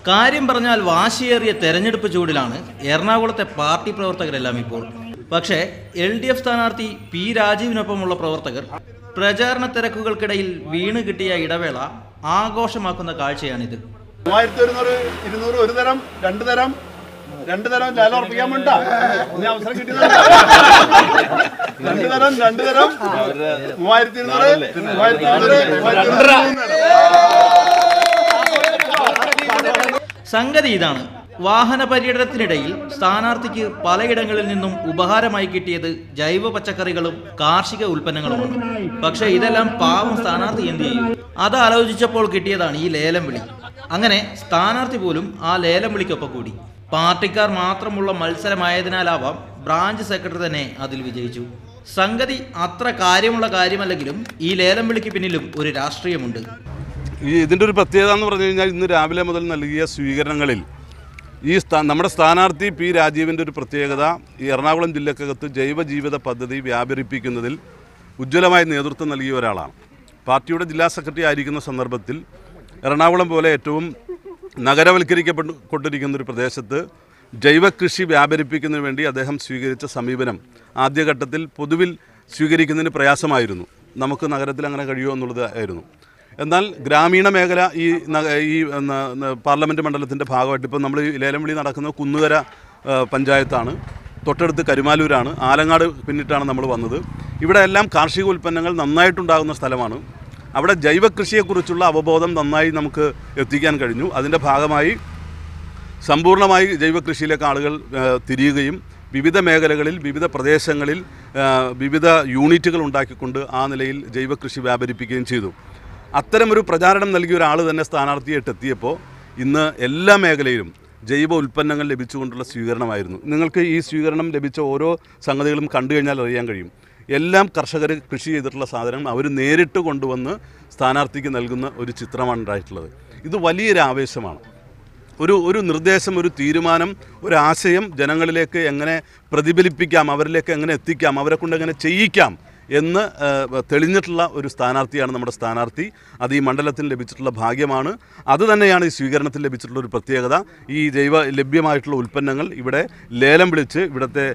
കാര്യം പറഞ്ഞാൽ വാശിയേറിയ തെരഞ്ഞെടുപ്പ് ചൂടിലാണ് എറണാകുളത്തെ പാർട്ടി പ്രവർത്തകരെല്ലാം ഇപ്പോൾ. പക്ഷേ LDF സ്ഥാനാർത്ഥി പി രാജീവിനൊപ്പമുള്ള പ്രവർത്തകർ പ്രചാരണ തിരക്കുകൾക്കിടയിൽ വീണ് കിട്ടിയ ഇടവേള ആഘോഷമാക്കുന്ന കാഴ്ചയാണിത്. 200 ഒരു തരം രണ്ട് തരം ലാല ഉറപ്പിക്കാൻ വേണ്ട അവസരം കിട്ടിയത്. രണ്ട് തരം 3200. സംഗതി ഇതാണ്. വാഹന പര്യടനത്തിനിടയിൽ സ്ഥാനാർത്ഥിക്ക് പലയിടങ്ങളിൽ നിന്നും ഉപഹാരമായി കിട്ടിയത് ജൈവ പച്ചക്കറികളും കാർഷിക ഉൽപ്പന്നങ്ങളുമാണ്. പക്ഷെ ഇതെല്ലാം പാവം സ്ഥാനാർത്ഥി എന്ത് ചെയ്യും? അത് ആലോചിച്ചപ്പോൾ കിട്ടിയതാണ് ഈ ലേലം വിളി. അങ്ങനെ സ്ഥാനാർത്ഥി പോലും ആ ലേലം വിളിക്കൊപ്പം കൂടി. പാർട്ടിക്കാർ മാത്രമുള്ള മത്സരമായതിനാലാവാം ബ്രാഞ്ച് സെക്രട്ടറി തന്നെ അതിൽ വിജയിച്ചു. സംഗതി അത്ര കാര്യമുള്ള കാര്യമല്ലെങ്കിലും ഈ ലേലം വിളിക്ക് പിന്നിലും ഒരു രാഷ്ട്രീയമുണ്ട്. ഇതിൻ്റെ ഒരു പ്രത്യേകത എന്ന് പറഞ്ഞു കഴിഞ്ഞാൽ ഇന്ന് രാവിലെ മുതൽ നൽകിയ സ്വീകരണങ്ങളിൽ നമ്മുടെ സ്ഥാനാർത്ഥി പി രാജീവിൻ്റെ ഒരു പ്രത്യേകത ഈ എറണാകുളം ജില്ലക്കകത്ത് ജൈവ ജീവിത പദ്ധതി വ്യാപരിപ്പിക്കുന്നതിൽ ഉജ്ജ്വലമായ നേതൃത്വം നൽകിയ ഒരാളാണ്. പാർട്ടിയുടെ ജില്ലാ സെക്രട്ടറി ആയിരിക്കുന്ന സന്ദർഭത്തിൽ എറണാകുളം പോലെ ഏറ്റവും നഗരവൽക്കരിക്കപ്പെട്ടിരിക്കുന്നൊരു പ്രദേശത്ത് ജൈവ കൃഷി വ്യാപരിപ്പിക്കുന്നതിന് വേണ്ടി അദ്ദേഹം സ്വീകരിച്ച സമീപനം ആദ്യഘട്ടത്തിൽ പൊതുവിൽ സ്വീകരിക്കുന്നതിന് പ്രയാസമായിരുന്നു. നമുക്ക് നഗരത്തിൽ അങ്ങനെ കഴിയുമോ എന്നുള്ളതായിരുന്നു. എന്നാൽ ഗ്രാമീണ മേഖല ഈ പാർലമെൻറ്റ് മണ്ഡലത്തിൻ്റെ ഭാഗമായിട്ട് ഇപ്പോൾ നമ്മൾ ഈ ലേലം വിളി നടക്കുന്നത് കുന്നുകര പഞ്ചായത്താണ്, തൊട്ടടുത്ത് കരുമാലൂരാണ്, ആലങ്ങാട് പിന്നിട്ടാണ് നമ്മൾ വന്നത്. ഇവിടെ എല്ലാം കാർഷിക ഉൽപ്പന്നങ്ങൾ നന്നായിട്ടുണ്ടാകുന്ന സ്ഥലമാണ്. അവിടെ ജൈവ കൃഷിയെക്കുറിച്ചുള്ള അവബോധം നന്നായി നമുക്ക് എത്തിക്കാൻ കഴിഞ്ഞു. അതിൻ്റെ ഭാഗമായി സമ്പൂർണ്ണമായി ജൈവ കൃഷിയിലേക്ക് ആളുകൾ തിരിയുകയും വിവിധ മേഖലകളിൽ വിവിധ പ്രദേശങ്ങളിൽ വിവിധ യൂണിറ്റുകൾ ഉണ്ടാക്കിക്കൊണ്ട് ആ നിലയിൽ ജൈവ കൃഷി വ്യാപരിപ്പിക്കുകയും ചെയ്തു. അത്തരമൊരു പ്രചാരണം നൽകിയ ഒരാൾ തന്നെ സ്ഥാനാർത്ഥിയായിട്ട് എത്തിയപ്പോൾ ഇന്ന് എല്ലാ മേഖലയിലും ജൈവ ഉൽപ്പന്നങ്ങൾ ലഭിച്ചുകൊണ്ടുള്ള സ്വീകരണമായിരുന്നു. നിങ്ങൾക്ക് ഈ സ്വീകരണം ലഭിച്ച ഓരോ സംഗതികളും കണ്ടു കഴിഞ്ഞാൽ അറിയാൻ കഴിയും. എല്ലാം കർഷകർ കൃഷി ചെയ്തിട്ടുള്ള സാധനം അവർ നേരിട്ട് കൊണ്ടുവന്ന് സ്ഥാനാർത്ഥിക്ക് നൽകുന്ന ഒരു ചിത്രമാണ് ഉണ്ടായിട്ടുള്ളത്. ഇത് വലിയൊരു ആവേശമാണ്. ഒരു നിർദ്ദേശം, ഒരു തീരുമാനം, ഒരു ആശയം ജനങ്ങളിലേക്ക് എങ്ങനെ പ്രതിഫലിപ്പിക്കാം, അവരിലേക്ക് എങ്ങനെ എത്തിക്കാം, അവരെ കൊണ്ട് എങ്ങനെ ചെയ്യിക്കാം എന്ന് തെളിഞ്ഞിട്ടുള്ള ഒരു സ്ഥാനാർത്ഥിയാണ് നമ്മുടെ സ്ഥാനാർത്ഥി. അത് ഈ മണ്ഡലത്തിന് ലഭിച്ചിട്ടുള്ള ഭാഗ്യമാണ്. അതുതന്നെയാണ് ഈ സ്വീകരണത്തിൽ ലഭിച്ചിട്ടുള്ള ഒരു പ്രത്യേകത. ഈ ജൈവ ലഭ്യമായിട്ടുള്ള ഉൽപ്പന്നങ്ങൾ ഇവിടെ ലേലം വിളിച്ച് ഇവിടുത്തെ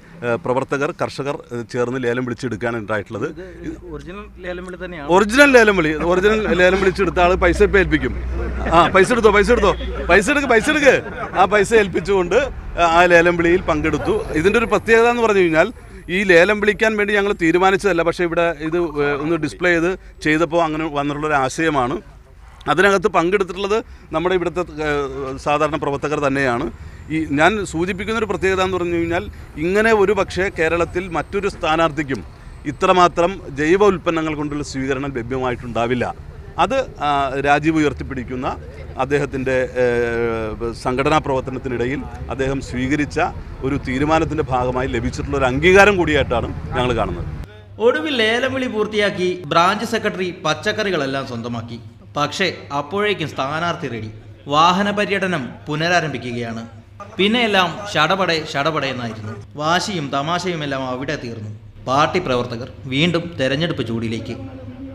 പ്രവർത്തകർ, കർഷകർ ചേർന്ന് ലേലം വിളിച്ചെടുക്കുകയാണ് ഉണ്ടായിട്ടുള്ളത്. ഒറിജിനൽ ലേലം വിളിച്ചെടുത്ത ആൾ പൈസ ഇപ്പം ഏൽപ്പിക്കും. പൈസ എടുക്ക് ആ പൈസ ഏൽപ്പിച്ചുകൊണ്ട് ആ ലേലം വിളിയിൽ പങ്കെടുത്തു. ഇതിൻ്റെ ഒരു പ്രത്യേകത എന്ന് പറഞ്ഞു കഴിഞ്ഞാൽ ഈ ലേലം വിളിക്കാൻ വേണ്ടി ഞങ്ങൾ തീരുമാനിച്ചതല്ല, പക്ഷേ ഇവിടെ ഇത് ഒന്ന് ഡിസ്പ്ലേ ചെയ്തപ്പോൾ അങ്ങനെ വന്നിട്ടുള്ളൊരു ആശയമാണ്. അതിനകത്ത് പങ്കെടുത്തിട്ടുള്ളത് നമ്മുടെ ഇവിടുത്തെ സാധാരണ പ്രവർത്തകർ തന്നെയാണ്. ഞാൻ സൂചിപ്പിക്കുന്നൊരു പ്രത്യേകത എന്ന് പറഞ്ഞു കഴിഞ്ഞാൽ ഇങ്ങനെ ഒരു പക്ഷേ കേരളത്തിൽ മറ്റൊരു സ്ഥാനാർത്ഥിക്കും ഇത്രമാത്രം ജൈവ ഉൽപ്പന്നങ്ങൾ കൊണ്ടുള്ള സ്വീകരണം ലഭ്യമായിട്ടുണ്ടാവില്ല. അത് രാജീവ് ഉയർത്തിപ്പിടിക്കുന്ന അദ്ദേഹത്തിൻ്റെ സംഘടനാ പ്രവർത്തനത്തിനിടയിൽ അദ്ദേഹം സ്വീകരിച്ച ഒരു തീരുമാനത്തിൻ്റെ ഭാഗമായി ലഭിച്ചിട്ടുള്ള ഒരു അംഗീകാരം കൂടിയായിട്ടാണ് ഞങ്ങൾ കാണുന്നത്. ഒടുവിൽ ലേലം വിളി പൂർത്തിയാക്കി ബ്രാഞ്ച് സെക്രട്ടറി പച്ചക്കറികളെല്ലാം സ്വന്തമാക്കി. പക്ഷേ അപ്പോഴേക്കും സ്ഥാനാർത്ഥി റെഡി. വാഹന പര്യടനം പുനരാരംഭിക്കുകയാണ്. പിന്നെയെല്ലാം ഷടപടേ എന്നായിരുന്നു. വാശിയും തമാശയുമെല്ലാം അവിടെ തീർന്നു. പാർട്ടി പ്രവർത്തകർ വീണ്ടും തെരഞ്ഞെടുപ്പ് ചൂടിലേക്ക്,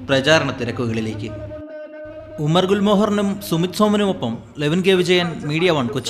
പ്രചാരണ തിരക്കുകളിലേക്ക്. ഉമർ ഗുൽമോഹറിനും സുമിത് സോമനുമൊപ്പം ലെവിൻ കെ വിജയൻ, മീഡിയ 1 കൊച്ചി.